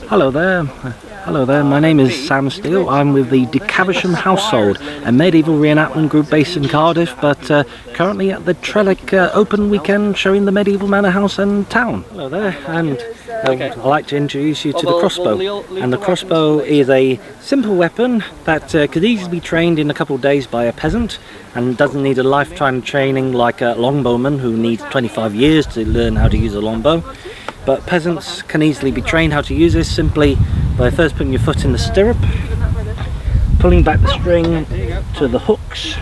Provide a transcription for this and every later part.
Hello there. Hello there, my name is Sam Steele. I'm with the Caversham Household, a medieval reenactment group based in Cardiff, but currently at the Trellech open weekend showing the medieval manor house and town. Hello there, and I'd like to introduce you to the crossbow. And the crossbow is a simple weapon that could easily be trained in a couple of days by a peasant, and doesn't need a lifetime training like a longbowman who needs 25 years to learn how to use a longbow. But peasants can easily be trained how to use this simply by first putting your foot in the stirrup, pulling back the string to the hooks,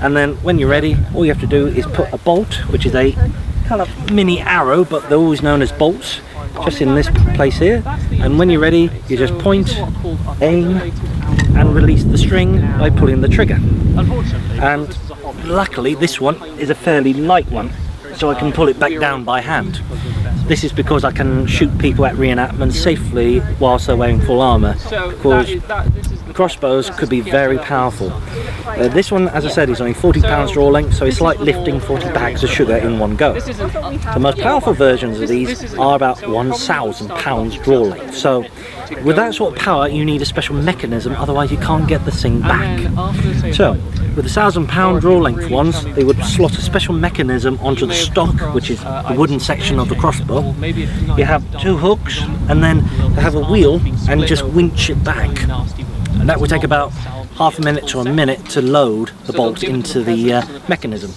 and then when you're ready, all you have to do is put a bolt, which is a kind of mini arrow, but they're always known as bolts, just in this place here. And when you're ready, you just point, aim, and release the string by pulling the trigger. And luckily, this one is a fairly light one, so I can pull it back down by hand. This is because I can shoot people at reenactments safely whilst they're wearing full armour, because crossbows could be very powerful. This one, as I said, is only 40 pounds draw length, so it's like lifting 40 bags of sugar in one go. The most powerful versions of these are about 1,000 pounds draw length, so with that sort of power you need a special mechanism, otherwise you can't get the thing back. So with the 1,000 pound draw length ones, they would slot a special mechanism onto the stock, which is the wooden section of the crossbow. You have two hooks, and then they have a wheel and just winch it back. And that would take about half a minute to a minute to load the bolt into the mechanism,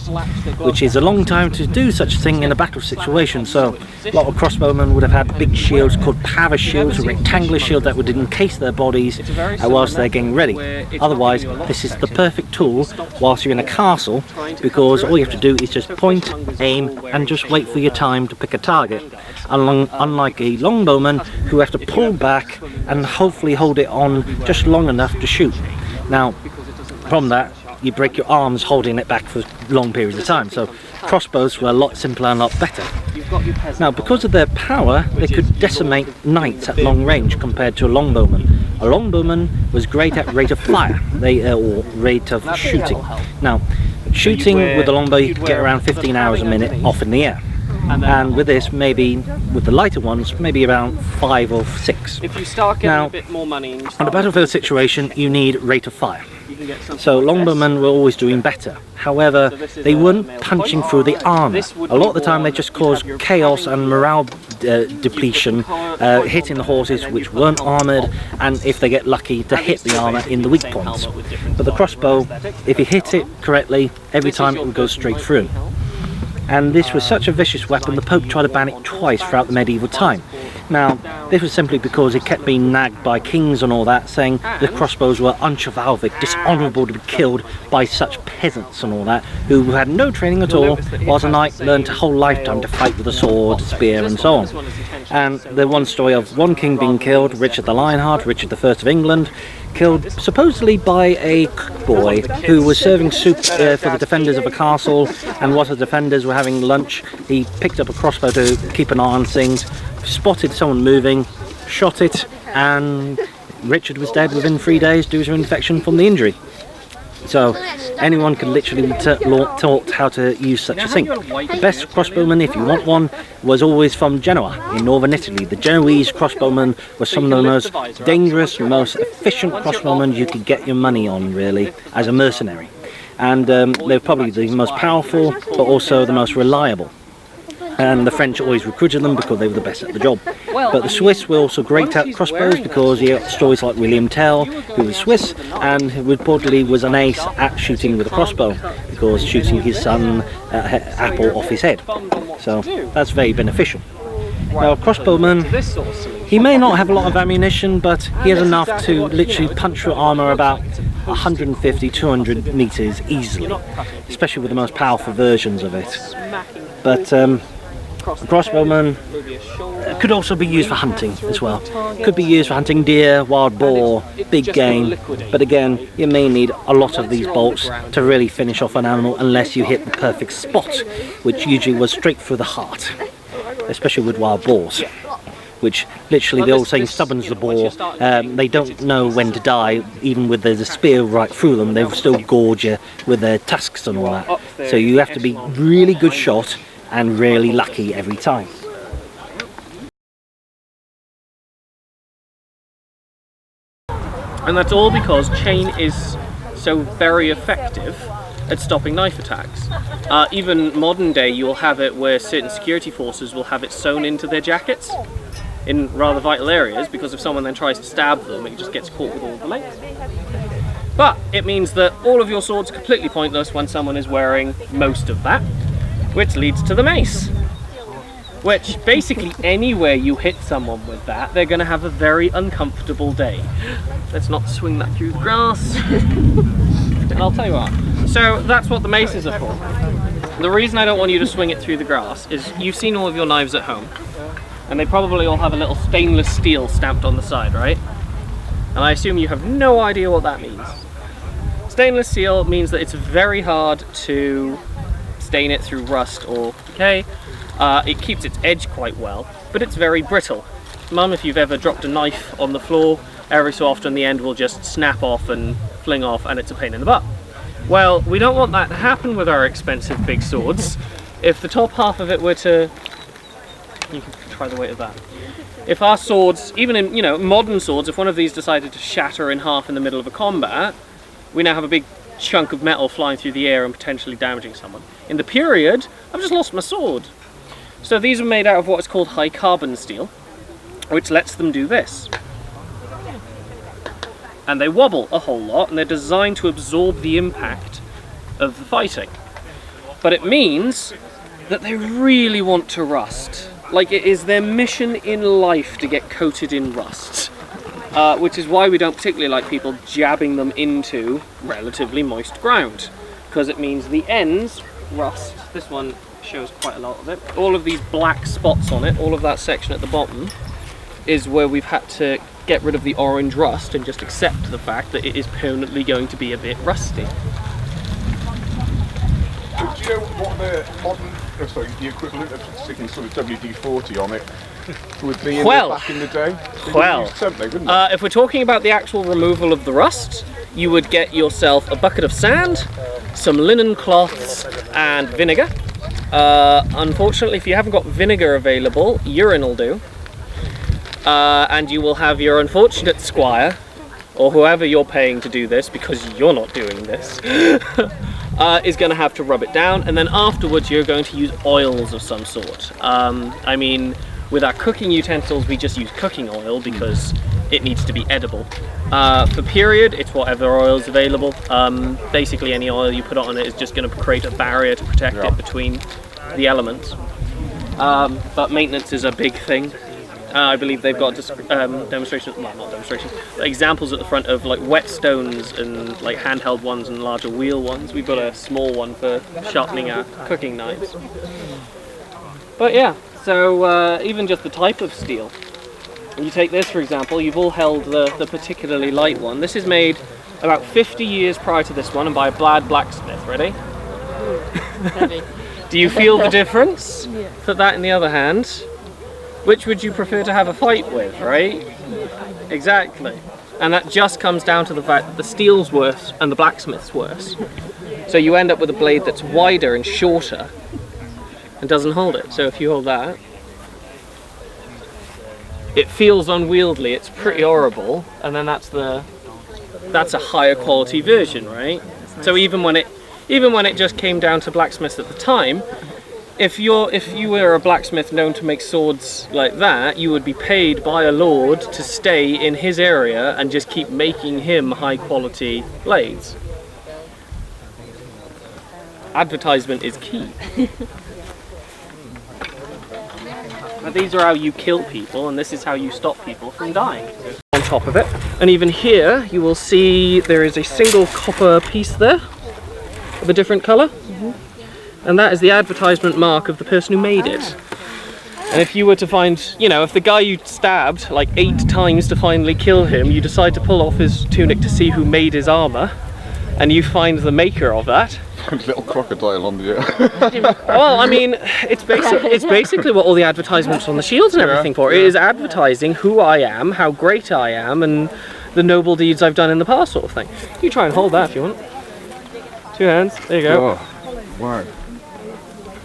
which is a long time to do such a thing in a battle situation. So a lot of crossbowmen would have had big shields called power shields, a rectangular shield that would encase their bodies whilst they're getting ready. Otherwise, this is the perfect tool whilst you're in a castle, because all you have to do is just point, aim, and just wait for your time to pick a target. Unlike a longbowman who have to pull back and hopefully hold it on just long enough to shoot. Now, from that, you break your arms holding it back for long periods of time, so crossbows were a lot simpler and a lot better. Now, because of their power, they could decimate knights at long range compared to a longbowman. A longbowman was great at rate of fire, or rate of shooting. Now, shooting with a longbow, you could get around 15 hours a minute off in the air. And with this, maybe with the lighter ones, maybe around 5 or 6. If you start getting now, a bit more money, on a battlefield situation, you need rate of fire. So longbowmen were always doing better. However, they weren't punching through the armour. A lot of the time they just caused chaos and morale depletion, hitting the horses which weren't armoured, and if they get lucky, to hit the armour in the weak points. But the crossbow, if you hit it correctly, every time it would go straight through. And this was such a vicious weapon, the Pope tried to ban it twice throughout the medieval time. Now, this was simply because it kept being nagged by kings and all that, saying the crossbows were unchivalric, dishonourable to be killed by such peasants and all that, who had no training at all, whilst a knight learned a whole lifetime to fight with a sword, spear and so on. And the one story of one king being killed, Richard the Lionheart, Richard I of England, killed supposedly by a boy who was serving soup for the defenders of a castle, and whilst the defenders were having lunch, he picked up a crossbow to keep an eye on things, spotted someone moving, shot it, and Richard was dead within 3 days due to infection from the injury. So anyone can literally be taught how to use such a thing. The best crossbowman, if you want one, was always from Genoa in northern Italy. The Genoese crossbowmen were some of the most dangerous, most efficient crossbowmen you could get your money on, really, as a mercenary. And they're probably the most powerful, but also the most reliable. And the French always recruited them because they were the best at the job. But the Swiss were also great at crossbows, because you got stories like William Tell, who was Swiss, and who reportedly was an ace at shooting with a crossbow, because shooting his son apple off his head. So that's very beneficial. Now, a crossbowman, he may not have a lot of ammunition, but he has enough to literally punch through armour about 150, 200 metres easily, especially with the most powerful versions of it. But a crossbowman could also be used for hunting as well. Could be used for hunting deer, wild boar, big game, but again, you may need a lot of these bolts to really finish off an animal, unless you hit the perfect spot, which usually was straight through the heart, especially with wild boars, which literally the old saying, stubborn's the boar. They don't know when to die, even with the spear right through them, they'll still gorge you with their tusks and all that. So you have to be really good shot and really lucky every time. And that's all because chain is so very effective at stopping knife attacks. Even modern day, you'll have it where certain security forces will have it sewn into their jackets in rather vital areas, because if someone then tries to stab them, it just gets caught with all the length. But it means that all of your swords are completely pointless when someone is wearing most of that, which leads to the mace. Which, basically anywhere you hit someone with that, they're going to have a very uncomfortable day. Let's not swing that through the grass. And I'll tell you what. So that's what the maces are for. The reason I don't want you to swing it through the grass is you've seen all of your knives at home, and they probably all have a little stainless steel stamped on the side, right? And I assume you have no idea what that means. Stainless steel means that it's very hard to stain it through rust or decay. It keeps its edge quite well, but it's very brittle. Mum, if you've ever dropped a knife on the floor, every so often the end will just snap off and fling off, and it's a pain in the butt. Well, we don't want that to happen with our expensive big swords. If the top half of it were to... You can try the weight of that. If our swords, even in, you know, modern swords, if one of these decided to shatter in half in the middle of a combat, we now have a big chunk of metal flying through the air and potentially damaging someone. In the period, I've just lost my sword. So these are made out of what is called high carbon steel, which lets them do this. And they wobble a whole lot, and they're designed to absorb the impact of the fighting. But it means that they really want to rust. Like, it is their mission in life to get coated in rust. Which is why we don't particularly like people jabbing them into relatively moist ground, because it means the ends rust. This one shows quite a lot of it. All of these black spots on it, all of that section at the bottom, is where we've had to get rid of the orange rust and just accept the fact that it is permanently going to be a bit rusty. Do you know what the modern, the equivalent of sticking sort of WD-40 on it would be back in the day? If we're talking about the actual removal of the rust, you would get yourself a bucket of sand, some linen cloths, and vinegar. Unfortunately, if you haven't got vinegar available, urine will do. And you will have your unfortunate squire, or whoever you're paying to do this, because you're not doing this, is going to have to rub it down, and then afterwards you're going to use oils of some sort. I mean, with our cooking utensils we just use cooking oil because it needs to be edible. For period, it's whatever oil is available. Basically any oil you put on it is just going to create a barrier to protect it between the elements. But maintenance is a big thing. I believe they've got demonstrations, well, not demonstrations, examples at the front of like whetstones and like handheld ones and larger wheel ones. We've got a small one for sharpening our cooking knives. But yeah, so even just the type of steel. You take this for example, you've all held the particularly light one. This is made about 50 years prior to this one and by a Blad blacksmith. Ready? Heavy. Do you feel the difference? Yeah. Put that in the other hand. Which would you prefer to have a fight with, right? Exactly. And that just comes down to the fact that the steel's worse and the blacksmith's worse. So you end up with a blade that's wider and shorter and doesn't hold it. So if you hold that, it feels unwieldy, it's pretty horrible, and then that's a higher quality version, right? So even when it just came down to blacksmiths at the time, if you were a blacksmith known to make swords like that, you would be paid by a lord to stay in his area and just keep making him high quality blades. Advertisement is key. Now, these are how you kill people, and this is how you stop people from dying. On top of it, and even here you will see there is a single copper piece there of a different colour. And that is the advertisement mark of the person who made it. And if you were to find, you know, if the guy you stabbed like 8 times to finally kill him, you decide to pull off his tunic to see who made his armour, and you find the maker of that. A little crocodile on the Well, I mean, it's basically what all the advertisements on the shields and everything for. It is advertising who I am, how great I am, and the noble deeds I've done in the past, sort of thing. You try and hold that if you want. 2 hands, there you go. Oh, wow.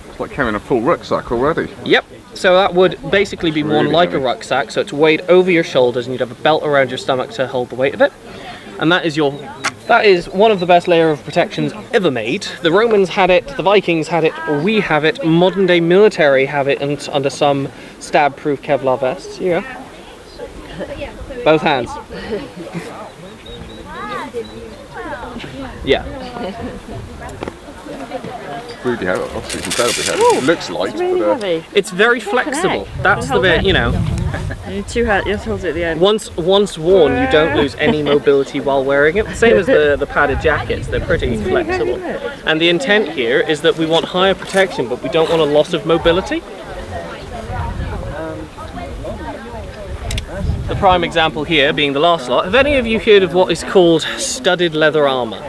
It's like carrying a full rucksack already. Yep. So that would basically be worn like a rucksack, so it's weighed over your shoulders and you'd have a belt around your stomach to hold the weight of it. and that is one of the best layer of protections ever made. The Romans had it, the Vikings had it, we have it, modern day military have it under some stab-proof Kevlar vests. Here you go. Both hands. Yeah. Really heavy, obviously it's incredibly heavy. It looks light, It's really but heavy. It's very flexible. That's the bit, you know. You need two hands. You have to hold it at the end. Once worn, you don't lose any mobility while wearing it. Same as the padded jackets, they're pretty flexible. And the intent here is that we want higher protection, but we don't want a loss of mobility. The prime example here being the last lot. Have any of you heard of what is called studded leather armour?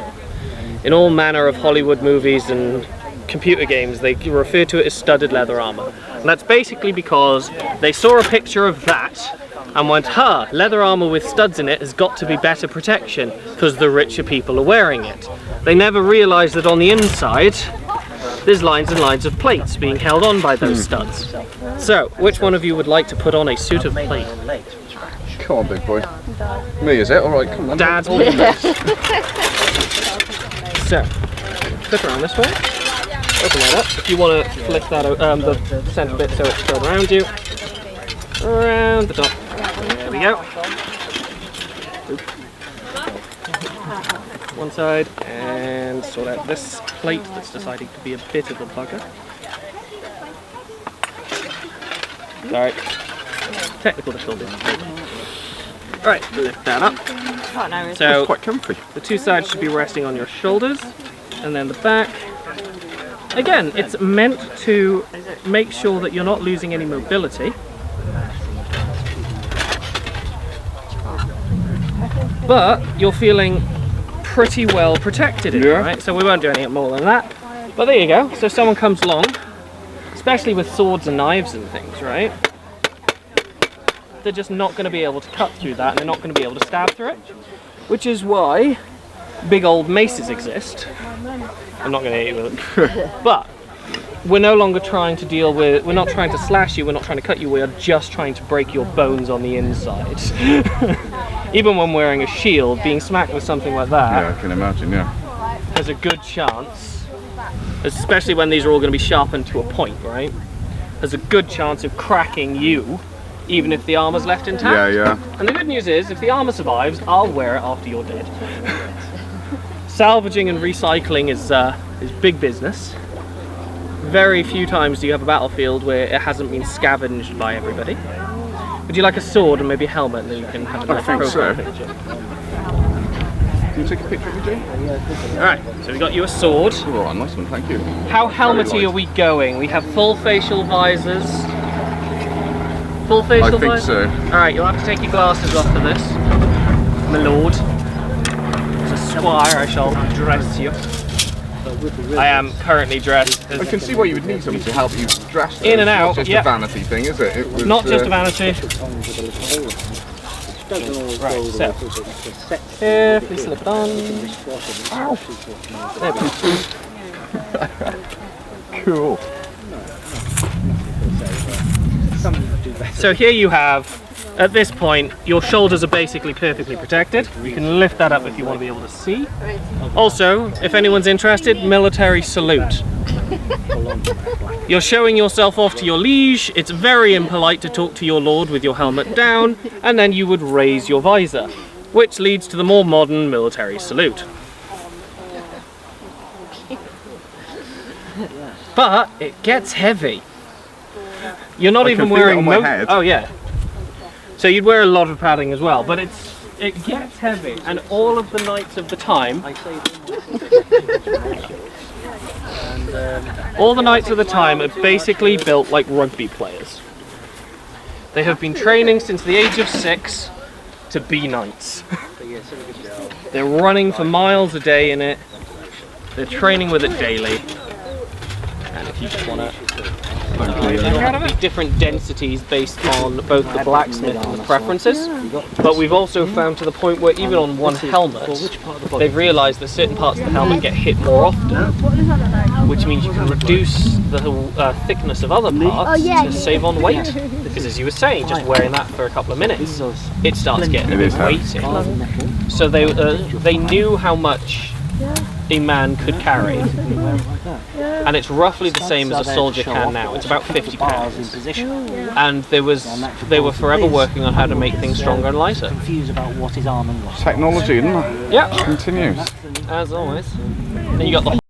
In all manner of Hollywood movies and computer games, they refer to it as studded leather armour. And that's basically because they saw a picture of that and went, "Ha, leather armour with studs in it has got to be better protection because the richer people are wearing it." They never realised that on the inside there's lines and lines of plates being held on by those studs. So, which one of you would like to put on a suit of plate? come on, big boy. Me, is it? Alright, come on. Dad. So, flip around this way. Open that up. If you want to flip that the centre bit so it's spread around you. Around the top. There we go. One side, and sort out this plate that's deciding to be a bit of a bugger. Sorry. Technical difficulties. Right, lift that up. So, it's quite comfy. the two sides should be resting on your shoulders, and then the back. Again, it's meant to make sure that you're not losing any mobility. But you're feeling pretty well protected in it, right? So we won't do any more than that. But there you go. So if someone comes along, especially with swords and knives and things, right? They're just not going to be able to cut through that, and they're not going to be able to stab through it. Which is why big old maces exist. I'm not going to hit you with them. But we're no longer trying to deal with, we're not trying to slash you, we're not trying to cut you, we are just trying to break your bones on the inside. Even when wearing a shield, being smacked with something like that, Yeah, I can imagine, yeah. there's a good chance, especially when these are all going to be sharpened to a point, right? There's a good chance of cracking you, even if the armour's left intact. Yeah, yeah. And the good news is, if the armour survives, I'll wear it after you're dead. Salvaging and recycling is big business. Very few times do you have a battlefield where it hasn't been scavenged by everybody. Would you like a sword and maybe a helmet, and then you can have a nice profile picture? Can you take a picture of me, Jay? Alright, so we got you a sword. Oh, nice one, thank you. How helmety are we going? We have full facial visors. Full facial I think visors? so. Alright, you'll have to take your glasses off for this. My lord. As a squire, I shall dress you. I am currently dressed I can see why you would need something to help you dress. In and out, It's not just yep. a vanity thing, is it? It was, not just a vanity. Right, so carefully slip it on. Ow. There we go. Cool. So here you have, at this point, your shoulders are basically perfectly protected. You can lift that up if you want to be able to see. Also, if anyone's interested, military salute. You're showing yourself off to your liege. It's very impolite to talk to your lord with your helmet down, and then you would raise your visor, which leads to the more modern military salute. But it gets heavy. You're not I even can feel it wearing on my head. Oh yeah. So you'd wear a lot of padding as well, but it gets heavy, and all of the knights of the time, all the knights of the time are basically built like rugby players. They have been training since the age of 6 to be knights. They're running for miles a day in it. They're training with it daily. And if you just want to it'll be different densities based on both the blacksmith and the preferences. But we've also found to the point where even on one helmet, they've realised that certain parts of the helmet get hit more often, which means you can reduce the thickness of other parts to save on weight. Because as you were saying, just wearing that for a couple of minutes, it starts getting a bit weighty. So they knew how much a man could carry, and it's roughly the same as a soldier can now. It's about 50 pounds, and they were forever working on how to make things stronger and lighter. Technology, isn't it? Yeah, Continues. as always. And you got the